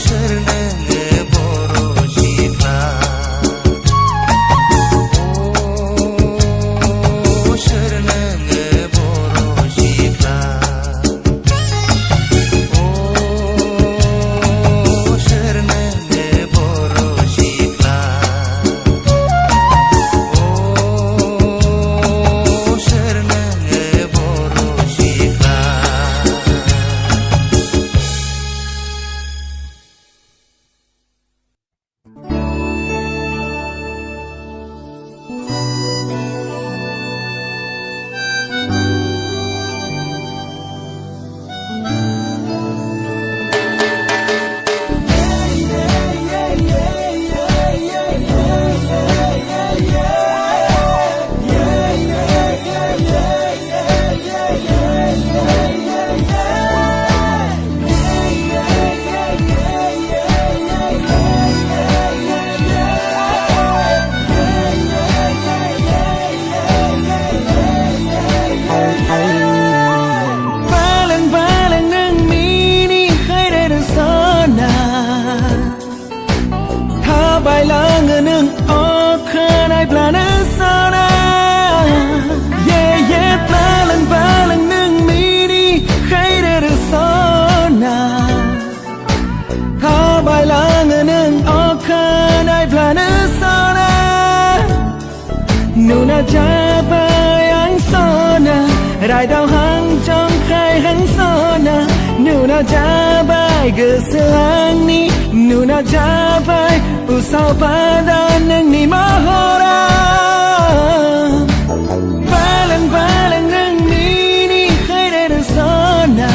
सोर नोङो बर' सिख्ला 바일랑은 어카나이 플라네사나 예예 발랑발랑는 미니 카이레르 소나 다 바일랑은 어카나이 플라네사나 누나 잡아양 소나 라이더 항정 khai hắn sona 누나 잡아이 그 슬랑니 누나 잡아이 웃어봐다는 니 마호라 발랑발랑는 니니 카이레르 소나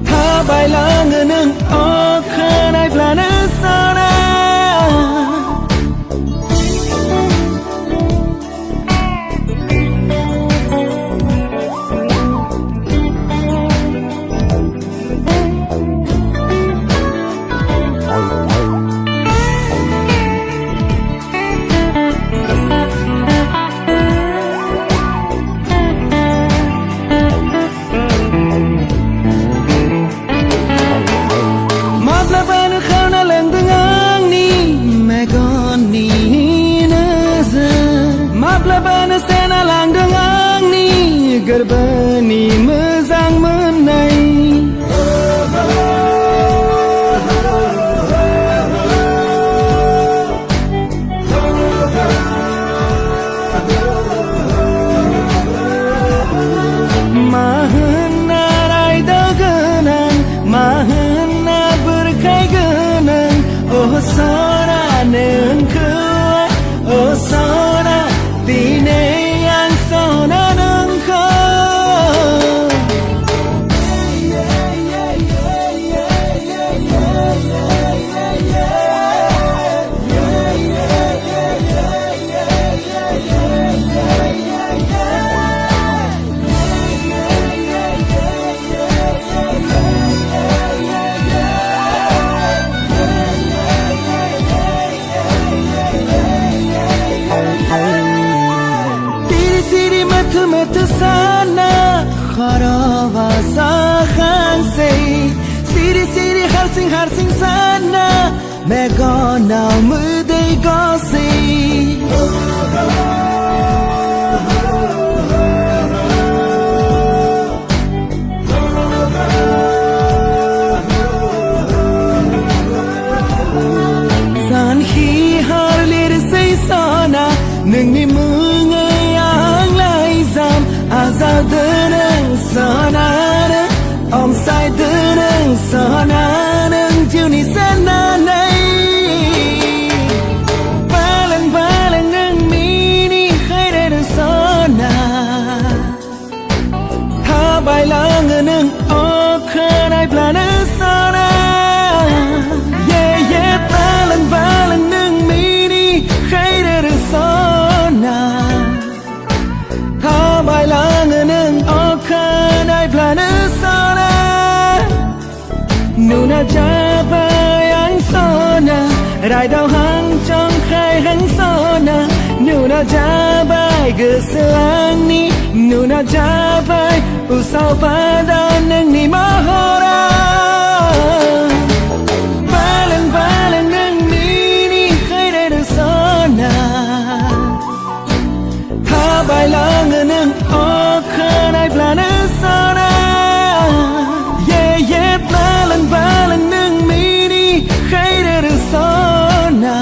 다 바일랑은 어카나이 플라네사나 Mablabana sena lang dengang ni gerbani mezang menai Mahena rai dagenang mahena berkai genang oh sora nengkuat oh sora Dine yang sona는 거 Mata sana kharawaza khanse siri harsing sana megona mudai gose san hi harlir sei sana ningni Azadının sananı Omsaydının sananın Cuni senanay Balang-balangın mini Hayreru sana Ta bailangının Okanay planı sana Yeah balang-balangın mini Hayreru sana Bailangının okanay planasana Nuna jabayang sona Raidao hangchong khai hang sona Nuna jabay geselangni Nuna jabay usaw padanang ni mahora Balang-balangng mini hayreru sona Bailangının okanay planasana Yeah balang-balangng mini hayreru sona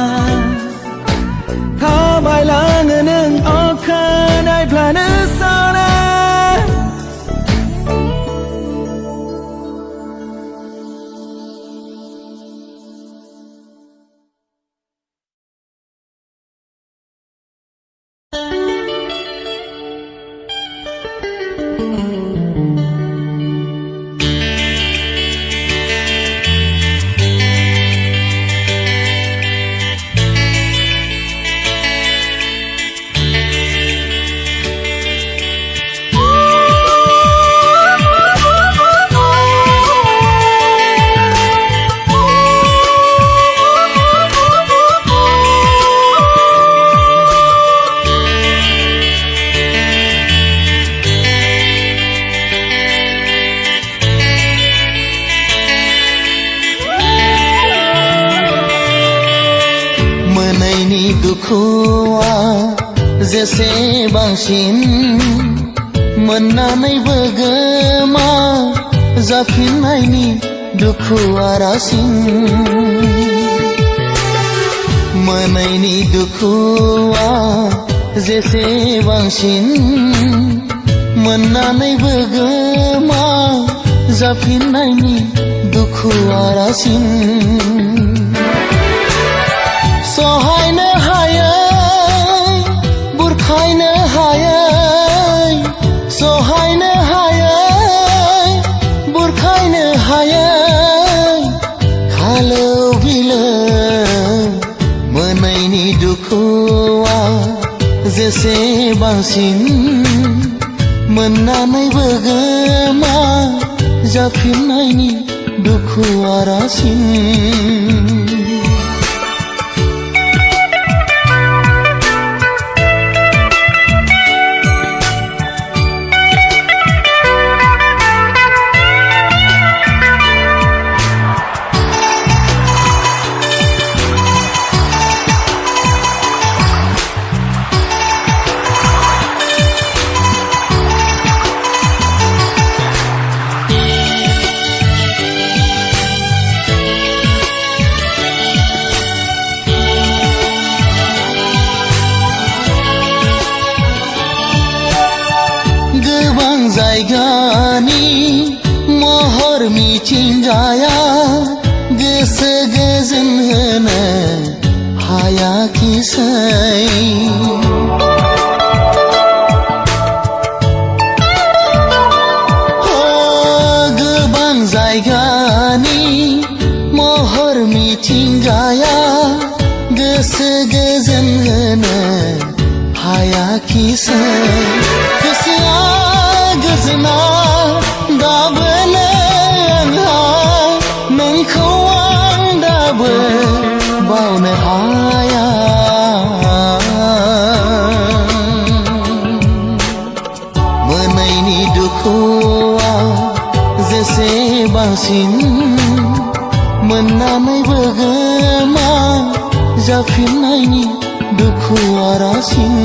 Bailangının okanay planasana दुखुआ जेसे बांसिन मोननानैबो गोमा जाफिननायनि दुखुआ रासिन मोनैनि दुखुआ जेसे बांसिन मोननानैबो गोमा जाफिननायनि दुखुआ रासिन सहायनो हायै बुरखायनो हायै सहायनो हायै बुरखायनो हायै खालौ बिलो मोनैनि दुखुआ जेसे बांसिन मोननानैबो गोमा जाफिननायनि दुखुआ रासिन जायगानि महर मिथिंगाया गोसो गोजोन होनो हायाखिसै गोबां जायगानि महर मिथिंगाया गोसो गोजोन होनो हायाखिसै गोसोआ गोजोना दाबो आंहा नोंखौ आं दाबो बावनो हाया मोनैनि दुखुआ जेसे बांसिन मोननानैबो गोमा जाफिननायनि दुखुआ रासिन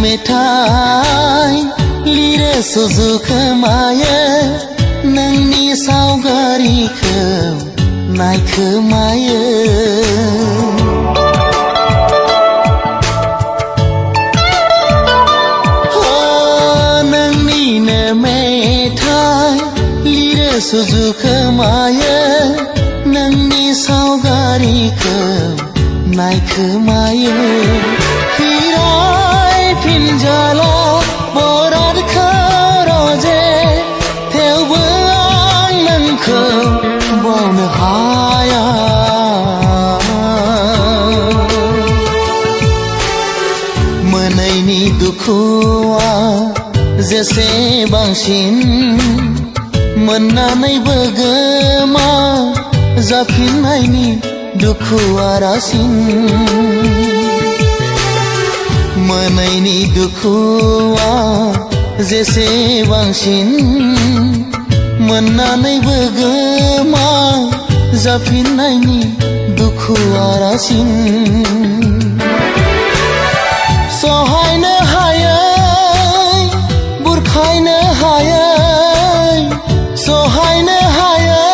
मेथाइ लिरो सुजुखोमायो नोंनि सावगारिखौ नायखोमायो नोंनिनो मेथाइ लिरो सुजुखोमायो नोंनि सावगारिखौ नायखोमायो फिनजाला बरादखौ रजे थेवबो आं नोंखौ बावनो हाया मोनैनि दुखुआ जेसे बांसिन मोननानैबो गोमा जाफिननायनि दुखुआ रासिन मोनैनि दुखुआ जेसे बांसिन मोननानैबो गोमा जाफिननायनि दुखुआ रासिन सहायनो हायै बुरखायनो हायै सहायनो हायै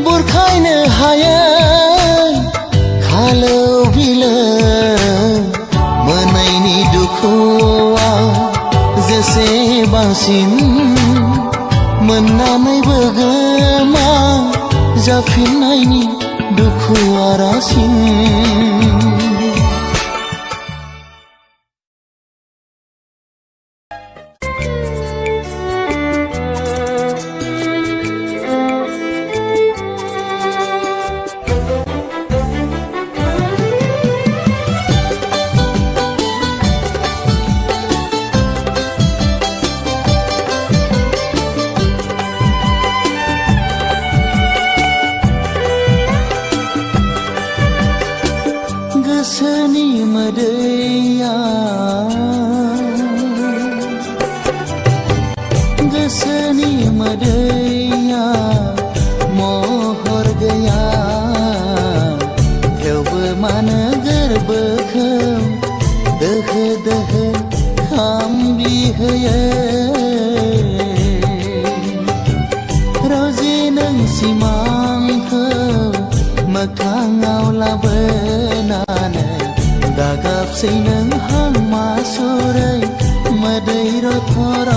बुरखायनो हायै खालौ बिलो मोनैनि दुखुआ जेसे बांसिन मोननानैबो गोमा जाफिननायनि दुखुआ रासिन थोरा